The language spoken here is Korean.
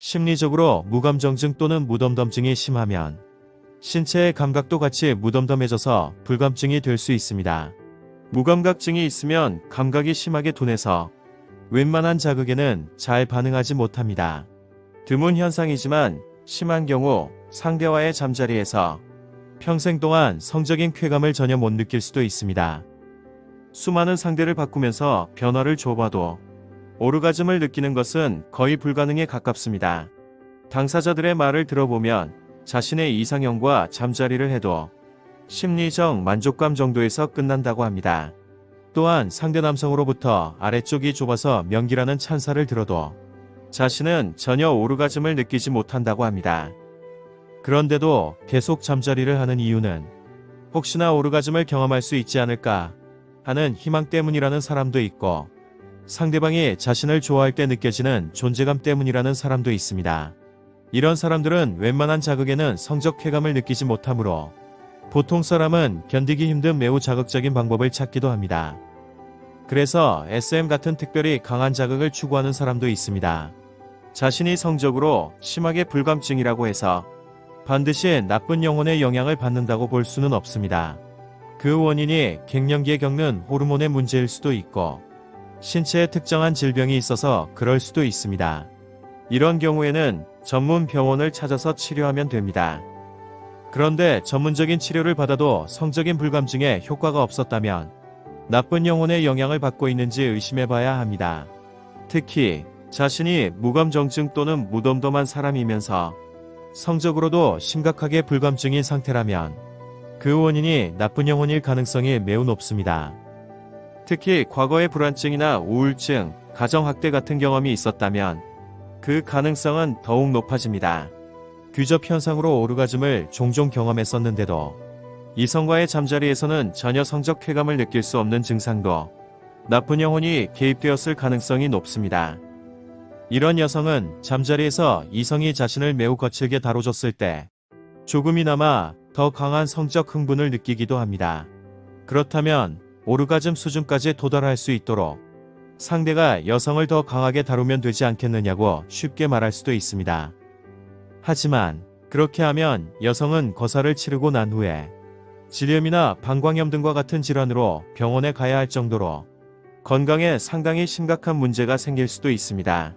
심리적으로 무감정증 또는 무덤덤증이 심하면 신체의 감각도 같이 무덤덤해져서 불감증이 될 수 있습니다. 무감각증이 있으면 감각이 심하게 둔해서 웬만한 자극에는 잘 반응하지 못합니다. 드문 현상이지만 심한 경우 상대와의 잠자리에서 평생 동안 성적인 쾌감을 전혀 못 느낄 수도 있습니다. 수많은 상대를 바꾸면서 변화를 줘봐도 오르가즘을 느끼는 것은 거의 불가능에 가깝습니다. 당사자들의 말을 들어보면 자신의 이상형과 잠자리를 해도 심리적 만족감 정도에서 끝난다고 합니다. 또한 상대 남성으로부터 아래쪽이 좁아서 명기라는 찬사를 들어도 자신은 전혀 오르가즘을 느끼지 못한다고 합니다. 그런데도 계속 잠자리를 하는 이유는 혹시나 오르가즘을 경험할 수 있지 않을까 하는 희망 때문이라는 사람도 있고, 상대방이 자신을 좋아할 때 느껴지는 존재감 때문이라는 사람도 있습니다. 이런 사람들은 웬만한 자극에는 성적 쾌감을 느끼지 못하므로 보통 사람은 견디기 힘든 매우 자극적인 방법을 찾기도 합니다. 그래서 SM 같은 특별히 강한 자극을 추구하는 사람도 있습니다. 자신이 성적으로 심하게 불감증이라고 해서 반드시 나쁜 영혼의 영향을 받는다고 볼 수는 없습니다. 그 원인이 갱년기에 겪는 호르몬의 문제일 수도 있고 신체에 특정한 질병이 있어서 그럴 수도 있습니다. 이런 경우에는 전문 병원을 찾아서 치료하면 됩니다. 그런데 전문적인 치료를 받아도 성적인 불감증에 효과가 없었다면 나쁜 영혼의 영향을 받고 있는지 의심해봐야 합니다. 특히 자신이 무감정증 또는 무덤덤한 사람이면서 성적으로도 심각하게 불감증인 상태라면 그 원인이 나쁜 영혼일 가능성이 매우 높습니다. 특히 과거의 불안증이나 우울증, 가정학대 같은 경험이 있었다면 그 가능성은 더욱 높아집니다. 귀접 현상으로 오르가즘을 종종 경험했었는데도 이성과의 잠자리에서는 전혀 성적 쾌감을 느낄 수 없는 증상도 나쁜 영혼이 개입되었을 가능성이 높습니다. 이런 여성은 잠자리에서 이성이 자신을 매우 거칠게 다뤄줬을 때 조금이나마 더 강한 성적 흥분을 느끼기도 합니다. 그렇다면 오르가즘 수준까지 도달할 수 있도록 상대가 여성을 더 강하게 다루면 되지 않겠느냐고 쉽게 말할 수도 있습니다. 하지만 그렇게 하면 여성은 거사를 치르고 난 후에 질염이나 방광염 등과 같은 질환으로 병원에 가야 할 정도로 건강에 상당히 심각한 문제가 생길 수도 있습니다.